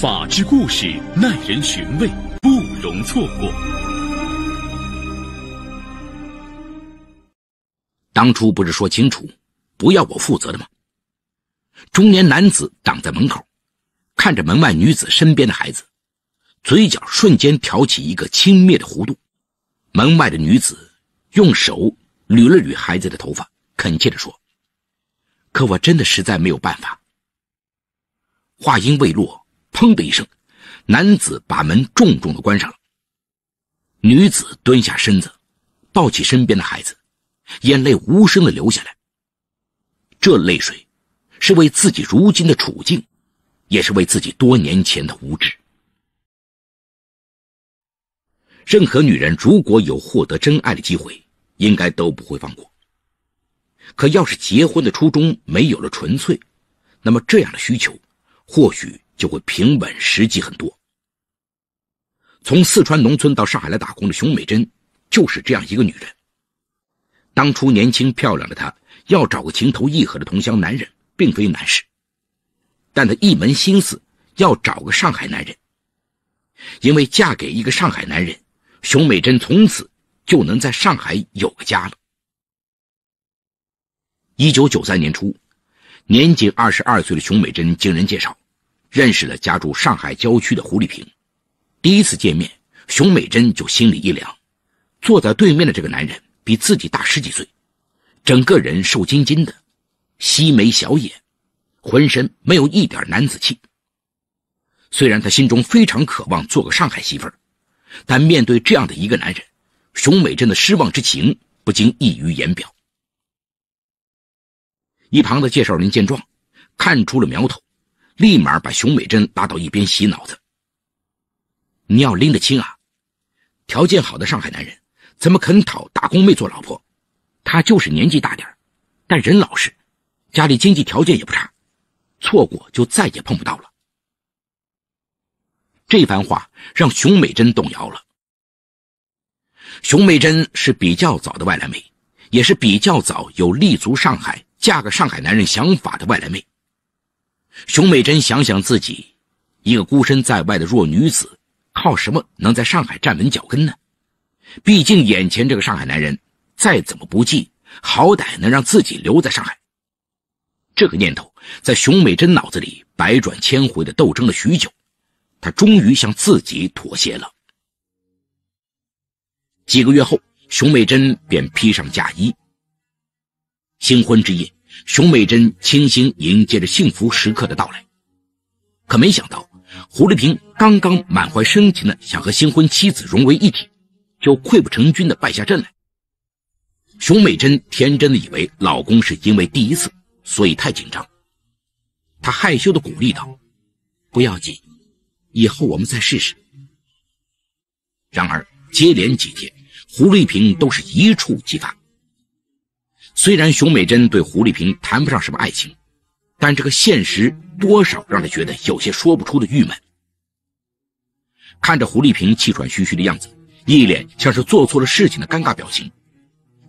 法治故事耐人寻味，不容错过。当初不是说清楚不要我负责的吗？中年男子挡在门口，看着门外女子身边的孩子，嘴角瞬间挑起一个轻蔑的弧度。门外的女子用手捋了捋孩子的头发，恳切地说：可我真的实在没有办法。话音未落，砰的一声，男子把门重重地关上了。女子蹲下身子，抱起身边的孩子，眼泪无声地流下来。这泪水是为自己如今的处境，也是为自己多年前的无知。任何女人如果有获得真爱的机会，应该都不会放过。可要是结婚的初衷没有了纯粹，那么这样的需求或许就会平稳实际很多。从四川农村到上海来打工的熊美珍就是这样一个女人。当初年轻漂亮的她要找个情投意合的同乡男人并非难事，但她一门心思要找个上海男人。因为嫁给一个上海男人，熊美珍从此就能在上海有个家了。1993年初，年仅22岁的熊美珍经人介绍认识了家住上海郊区的胡丽萍。第一次见面，熊美珍就心里一凉。坐在对面的这个男人比自己大10几岁，整个人瘦筋筋的，细眉小眼，浑身没有一点男子气。虽然他心中非常渴望做个上海媳妇儿，但面对这样的一个男人，熊美珍的失望之情不禁溢于言表。一旁的介绍人见状，看出了苗头，立马把熊美珍拉到一边洗脑子。你要拎得清啊，条件好的上海男人怎么肯讨打工妹做老婆？他就是年纪大点，但人老实，家里经济条件也不差，错过就再也碰不到了。这番话让熊美珍动摇了。熊美珍是比较早的外来妹，也是比较早有立足上海嫁个上海男人想法的外来妹。熊美珍想想自己一个孤身在外的弱女子，靠什么能在上海站稳脚跟呢？毕竟眼前这个上海男人再怎么不济，好歹能让自己留在上海。这个念头在熊美珍脑子里百转千回的斗争了许久，她终于向自己妥协了。几个月后，熊美珍便披上嫁衣。新婚之夜，熊美珍倾心迎接着幸福时刻的到来。可没想到，胡丽萍刚刚满怀深情的想和新婚妻子融为一体，就溃不成军的败下阵来。熊美珍天真的以为老公是因为第一次，所以太紧张。她害羞的鼓励道：不要紧，以后我们再试试。然而接连几天，胡丽萍都是一触即发。虽然熊美珍对胡丽萍谈不上什么爱情，但这个现实多少让她觉得有些说不出的郁闷。看着胡丽萍气喘吁吁的样子，一脸像是做错了事情的尴尬表情，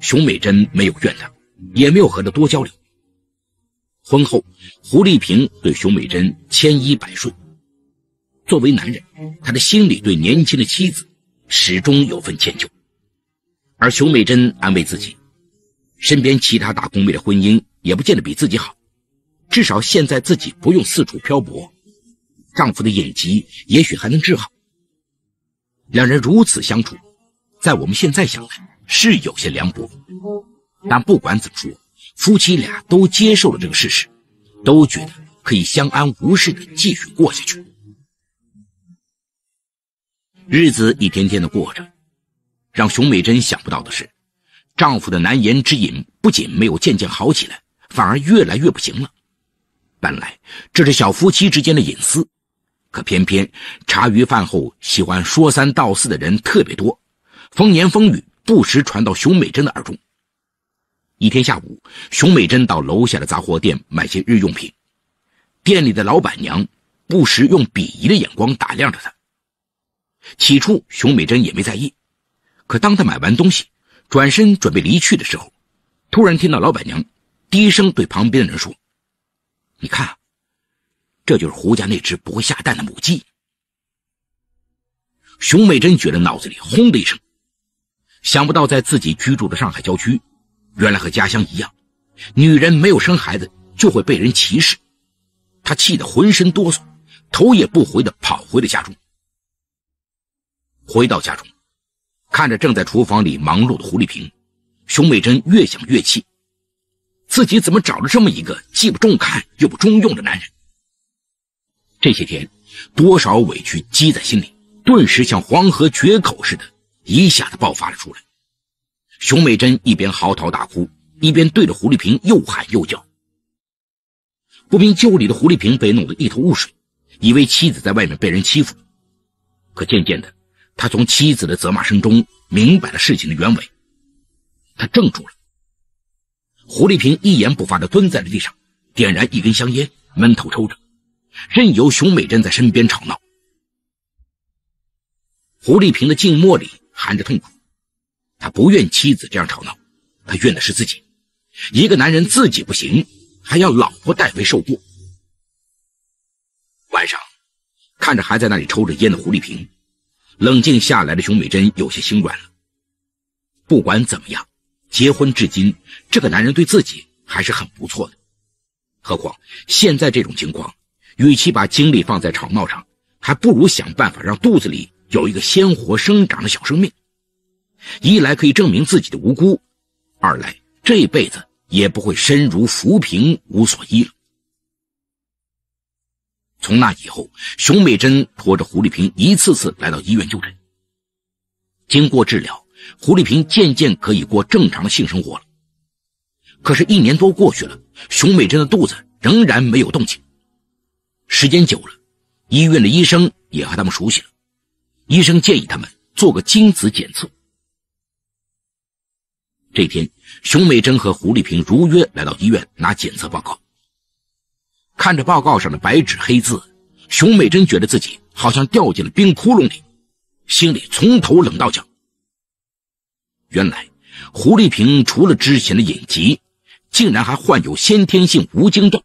熊美珍没有怨她，也没有和她多交流。婚后，胡丽萍对熊美珍千依百顺。作为男人，他的心里对年轻的妻子始终有份歉疚。而熊美珍安慰自己，身边其他打工妹的婚姻也不见得比自己好，至少现在自己不用四处漂泊，丈夫的隐疾也许还能治好。两人如此相处，在我们现在想来是有些凉薄，但不管怎么说，夫妻俩都接受了这个事实，都觉得可以相安无事的继续过下去。日子一天天的过着，让熊美珍想不到的是，丈夫的难言之隐不仅没有渐渐好起来，反而越来越不行了。本来这是小夫妻之间的隐私，可偏偏茶余饭后喜欢说三道四的人特别多，风言风语不时传到熊美珍的耳中。一天下午，熊美珍到楼下的杂货店买些日用品，店里的老板娘不时用鄙夷的眼光打量着她。起初熊美珍也没在意，可当她买完东西转身准备离去的时候，突然听到老板娘低声对旁边的人说：你看，这就是胡家那只不会下蛋的母鸡。熊美珍觉得脑子里轰的一声，想不到在自己居住的上海郊区，原来和家乡一样，女人没有生孩子就会被人歧视。她气得浑身哆嗦，头也不回地跑回了家中。回到家中，看着正在厨房里忙碌的胡丽萍，熊美珍越想越气，自己怎么找了这么一个既不中看又不中用的男人。这些天多少委屈积在心里，顿时像黄河决口似的一下子爆发了出来。熊美珍一边嚎啕大哭，一边对着胡丽萍又喊又叫。不明就里的胡丽萍被弄得一头雾水，以为妻子在外面被人欺负，可渐渐的他从妻子的责骂声中明白了事情的原委。他怔住了。胡丽萍一言不发地蹲在了地上，点燃一根香烟，闷头抽着，任由熊美珍在身边吵闹。胡丽萍的静默里含着痛苦，他不怨妻子这样吵闹，他怨的是自己，一个男人自己不行，还要老婆代为受过。晚上看着还在那里抽着烟的胡丽萍，冷静下来的熊美珍有些心软了。不管怎么样，结婚至今，这个男人对自己还是很不错的。何况现在这种情况，与其把精力放在吵闹上，还不如想办法让肚子里有一个鲜活生长的小生命。一来可以证明自己的无辜，二来这辈子也不会身如浮萍无所依了。从那以后，熊美珍拖着胡丽萍一次次来到医院就诊。经过治疗，胡丽萍渐渐可以过正常的性生活了。可是1年多过去了，熊美珍的肚子仍然没有动静。时间久了，医院的医生也和他们熟悉了，医生建议他们做个精子检测。这天，熊美珍和胡丽萍如约来到医院拿检测报告。看着报告上的白纸黑字，熊美珍觉得自己好像掉进了冰窟窿里，心里从头冷到脚。原来胡丽萍除了之前的隐疾，竟然还患有先天性无精症，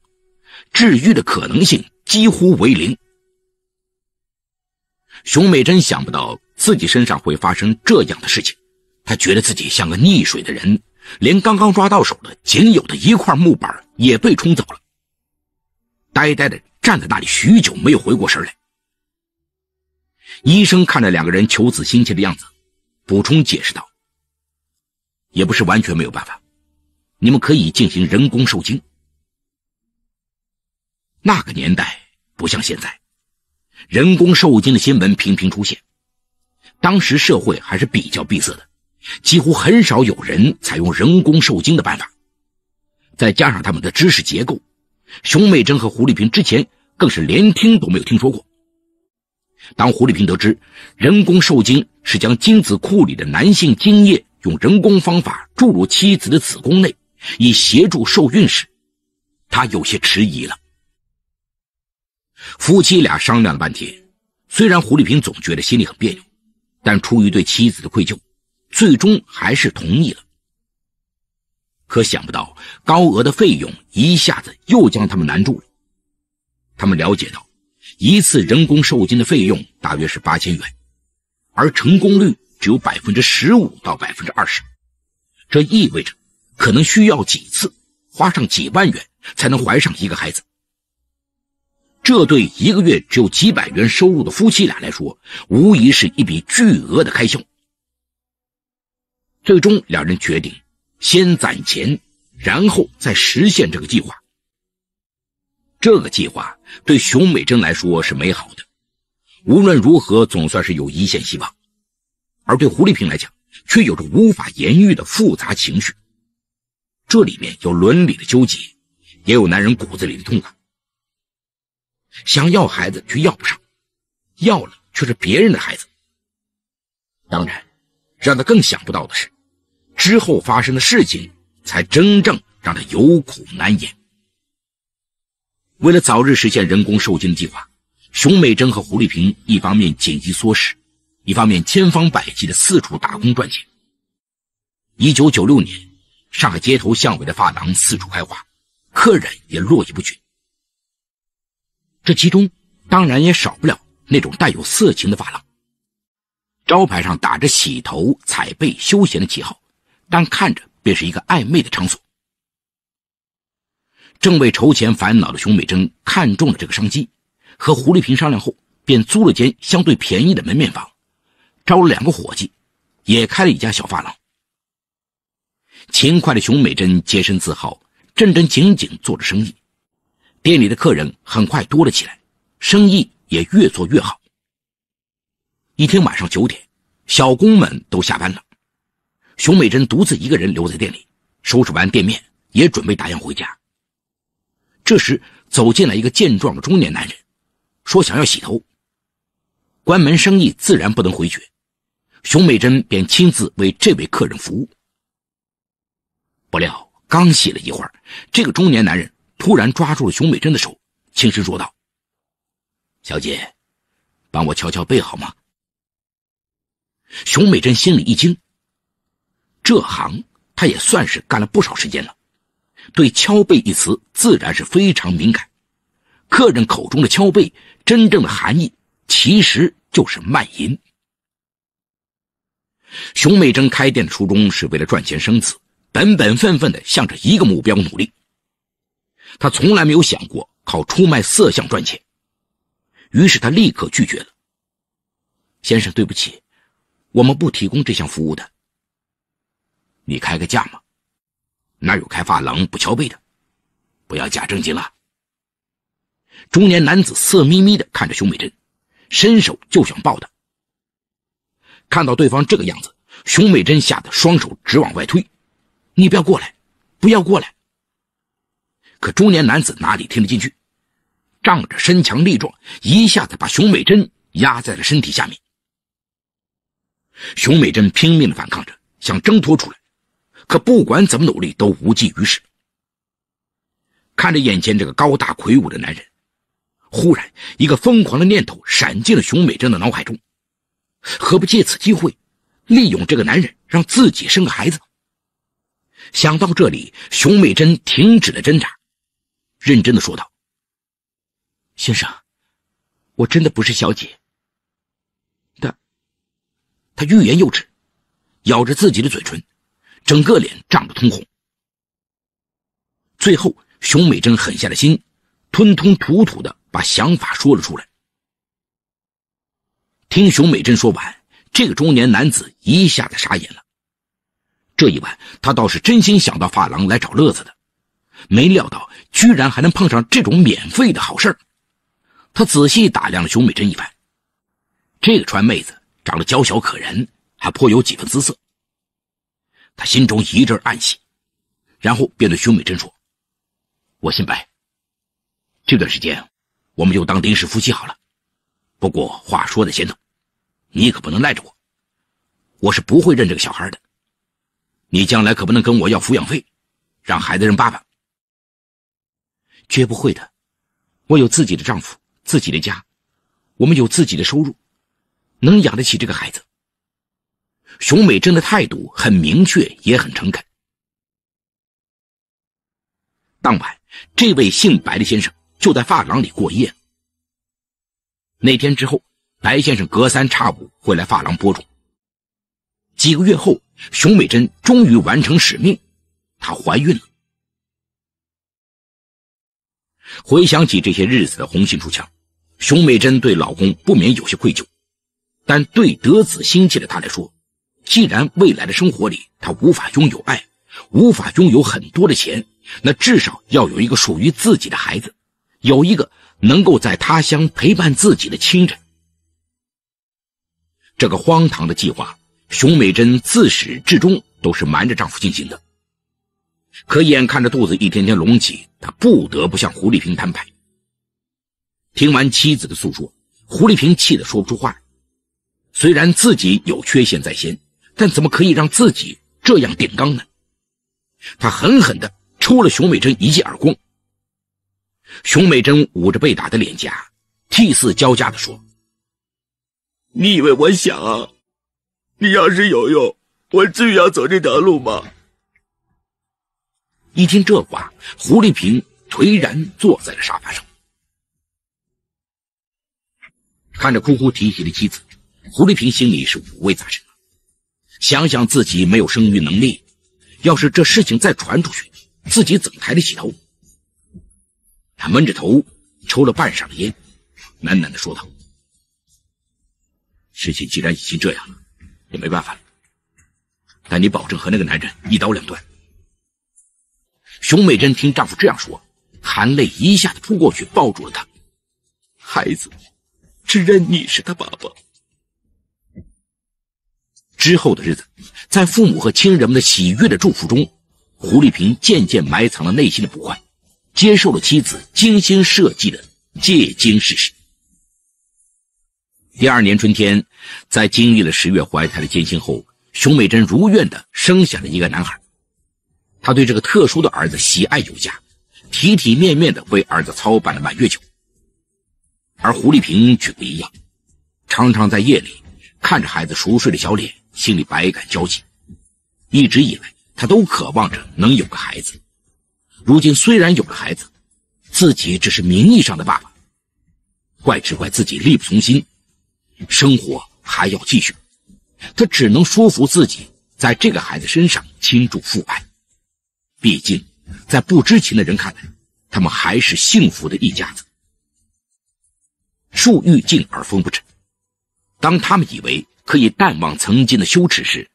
治愈的可能性几乎为零。熊美珍想不到自己身上会发生这样的事情，她觉得自己像个溺水的人，连刚刚抓到手的仅有的一块木板也被冲走了，呆呆地站在那里许久没有回过神来。医生看着两个人求子心切的样子，补充解释道，也不是完全没有办法，你们可以进行人工受精。那个年代不像现在，人工受精的新闻频频出现，当时社会还是比较闭塞的，几乎很少有人采用人工受精的办法。再加上他们的知识结构，熊美珍和胡丽萍之前更是连听都没有听说过。当胡丽萍得知人工受精是将精子库里的男性精液用人工方法注入妻子的子宫内，以协助受孕时，她有些迟疑了。夫妻俩商量了半天，虽然胡丽萍总觉得心里很别扭，但出于对妻子的愧疚，最终还是同意了。可想不到高额的费用一下子又将他们难住了。他们了解到一次人工受精的费用大约是8000元，而成功率只有 15% 到 20%， 这意味着可能需要几次花上几万元才能怀上一个孩子。这对一个月只有几百元收入的夫妻俩来说，无疑是一笔巨额的开销。最终两人决定先攒钱，然后再实现这个计划。这个计划对熊美珍来说是美好的，无论如何总算是有一线希望，而对胡丽萍来讲却有着无法言喻的复杂情绪。这里面有伦理的纠结，也有男人骨子里的痛感。想要孩子却要不上，要了却是别人的孩子。当然让他更想不到的是，之后发生的事情才真正让他有苦难言。为了早日实现人工受精计划，熊美珍和胡丽萍一方面紧急缩食，一方面千方百计的四处打工赚钱。1996年，上海街头巷尾的发廊四处开花，客人也络绎不绝。这其中当然也少不了那种带有色情的发廊。招牌上打着洗头、踩背、休闲的旗号，但看着便是一个暧昧的场所。正为筹钱烦恼的熊美珍看中了这个商机，和胡丽萍商量后，便租了间相对便宜的门面房，招了2个伙计，也开了一家小发廊。勤快的熊美珍洁身自好，正正经经做着生意，店里的客人很快多了起来，生意也越做越好。一天晚上9点，小工们都下班了，熊美珍独自一个人留在店里，收拾完店面，也准备打烊回家。这时走进来一个健壮的中年男人，说想要洗头。关门生意自然不能回绝，熊美珍便亲自为这位客人服务。不料刚洗了一会儿，这个中年男人突然抓住了熊美珍的手，轻声说道：“小姐，帮我敲敲背好吗？”熊美珍心里一惊，这行她也算是干了不少时间了，对敲背一词自然是非常敏感。客人口中的敲背真正的含义其实就是卖淫。熊美珍开店的初衷是为了赚钱生子，本本分分地向着一个目标努力。她从来没有想过靠出卖色相赚钱，于是她立刻拒绝了：“先生，对不起，我们不提供这项服务的。”“你开个价吗？哪有开发廊不敲背的？不要假正经了。”中年男子色眯眯地看着熊美珍，伸手就想抱她。看到对方这个样子，熊美珍吓得双手直往外推：“你不要过来，不要过来！”可中年男子哪里听得进去，仗着身强力壮，一下子把熊美珍压在了身体下面。熊美珍拼命地反抗着，想挣脱出来，可不管怎么努力都无济于事。看着眼前这个高大魁梧的男人，忽然一个疯狂的念头闪进了熊美珍的脑海中，何不借此机会利用这个男人让自己生个孩子？想到这里，熊美珍停止了挣扎，认真地说道：“先生，我真的不是小姐。”他欲言又止，咬着自己的嘴唇，整个脸涨得通红。最后熊美珍狠下了心，吞吞吐吐地把想法说了出来。听熊美珍说完，这个中年男子一下子傻眼了。这一晚他倒是真心想到发廊来找乐子的，没料到居然还能碰上这种免费的好事儿。他仔细打量了熊美珍一番，这个川妹子长得娇小可人，还颇有几分姿色。他心中一阵暗喜，然后便对熊美珍说：“我姓白，这段时间我们就当临时夫妻好了。不过话说在前头，你可不能赖着我，我是不会认这个小孩的。你将来可不能跟我要抚养费，让孩子认爸爸。”“绝不会的，我有自己的丈夫，自己的家，我们有自己的收入，能养得起这个孩子。”熊美珍的态度很明确，也很诚恳。当晚，这位姓白的先生就在发廊里过夜。那天之后，白先生隔三差五会来发廊播种。几个月后，熊美珍终于完成使命，她怀孕了。回想起这些日子的红杏出墙，熊美珍对老公不免有些愧疚，但对得子心切的她来说，既然未来的生活里她无法拥有爱，无法拥有很多的钱，那至少要有一个属于自己的孩子，有一个能够在他乡陪伴自己的亲人。这个荒唐的计划，熊美珍自始至终都是瞒着丈夫进行的。可眼看着肚子一天天隆起，她不得不向胡丽萍摊牌。听完妻子的诉说，胡丽萍气得说不出话来。虽然自己有缺陷在先，但怎么可以让自己这样顶缸呢？她狠狠地抽了熊美珍一记耳光。熊美珍捂着被打的脸颊，涕泗交加地说：“你以为我想啊？你要是有用，我至于要走这条路吗？”一听这话，胡丽萍颓然坐在了沙发上。看着哭哭啼啼的妻子，胡丽萍心里是五味杂陈。想想自己没有生育能力，要是这事情再传出去，自己怎么抬得起头？他闷着头抽了半晌的烟，喃喃地说道：事情既然已经这样了，也没办法了，但你保证和那个男人一刀两断。熊美珍听丈夫这样说，含泪一下子扑过去抱住了他。孩子，只认你是他爸爸。之后的日子，在父母和亲人们的喜悦的祝福中，胡丽萍渐渐埋藏了内心的不快，接受了妻子精心设计的借精事实。第二年春天，在经历了10月怀胎的艰辛后，熊美珍如愿地生下了一个男孩。她对这个特殊的儿子喜爱有加，体体面面地为儿子操办了满月酒。而胡丽萍却不一样，常常在夜里看着孩子熟睡的小脸，心里百感交集。一直以来，她都渴望着能有个孩子。如今虽然有了孩子，自己只是名义上的爸爸，怪只怪自己力不从心，生活还要继续。她只能说服自己在这个孩子身上倾注父爱。毕竟在不知情的人看来，他们还是幸福的一家子。树欲静而风不止，当他们以为可以淡忘曾经的羞耻时，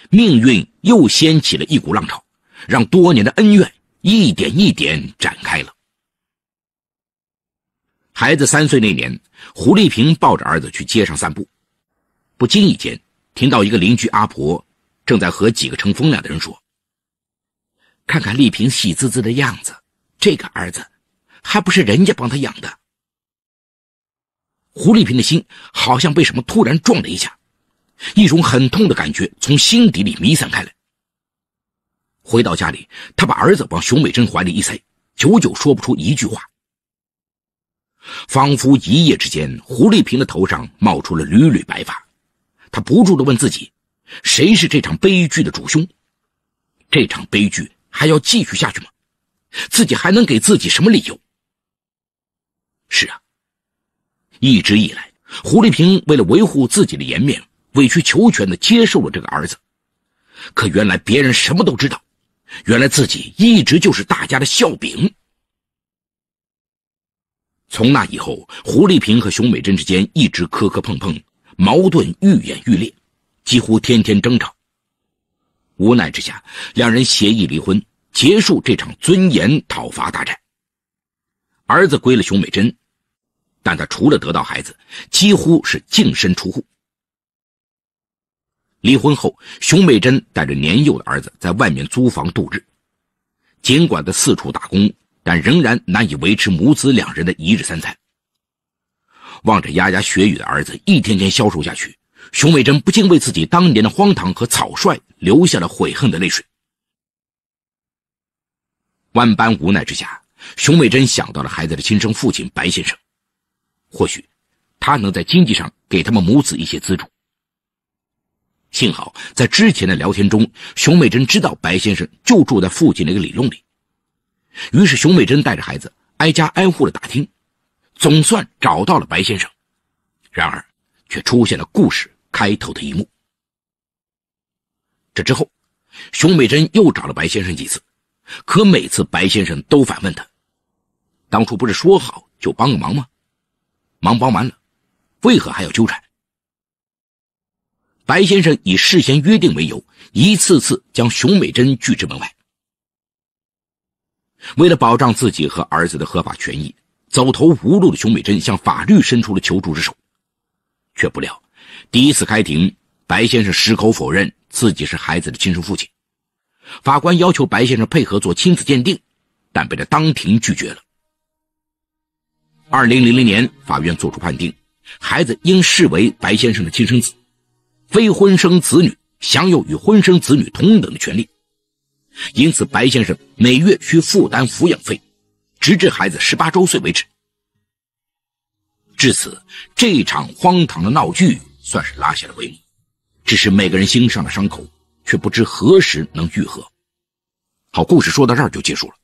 命运又掀起了一股浪潮，让多年的恩怨一点一点展开了。孩子3岁那年，胡丽萍抱着儿子去街上散步，不经意间听到一个邻居阿婆正在和几个乘风凉的人说：看看丽萍喜滋滋的样子，这个儿子还不是人家帮他养的。胡丽萍的心好像被什么突然撞了一下，一种很痛的感觉从心底里弥散开来。回到家里，他把儿子往熊美珍怀里一塞，久久说不出一句话。仿佛一夜之间，胡丽萍的头上冒出了缕缕白发。她不住地问自己，谁是这场悲剧的主凶？这场悲剧还要继续下去吗？自己还能给自己什么理由？是啊，一直以来，胡丽萍为了维护自己的颜面，委曲求全地接受了这个儿子。可原来别人什么都知道，原来自己一直就是大家的笑柄。从那以后，胡丽萍和熊美珍之间一直磕磕碰碰，矛盾愈演愈烈，几乎天天争吵。无奈之下，两人协议离婚，结束这场尊严讨伐大战。儿子归了熊美珍，但他除了得到孩子，几乎是净身出户。离婚后，熊美珍带着年幼的儿子在外面租房度日，尽管他四处打工，但仍然难以维持母子两人的一日三餐。望着牙牙学语的儿子一天天消瘦下去，熊美珍不禁为自己当年的荒唐和草率流下了悔恨的泪水。万般无奈之下，熊美珍想到了孩子的亲生父亲白先生，或许他能在经济上给他们母子一些资助。幸好在之前的聊天中，熊美珍知道白先生就住在附近的一个里弄里，于是熊美珍带着孩子挨家挨户的打听，总算找到了白先生。然而却出现了故事开头的一幕。这之后，熊美珍又找了白先生几次，可每次白先生都反问他，当初不是说好就帮个忙吗？忙帮完了，为何还要纠缠？白先生以事先约定为由，一次次将熊美珍拒之门外。为了保障自己和儿子的合法权益，走投无路的熊美珍向法律伸出了求助之手。却不料第一次开庭，白先生矢口否认自己是孩子的亲生父亲。法官要求白先生配合做亲子鉴定，但被他当庭拒绝了。2000年，法院作出判定，孩子应视为白先生的亲生子，非婚生子女享有与婚生子女同等的权利。因此白先生每月需负担抚养费，直至孩子18周岁为止。至此，这场荒唐的闹剧算是拉下了帷幕。只是每个人心上的伤口却不知何时能愈合。好，故事说到这儿就结束了。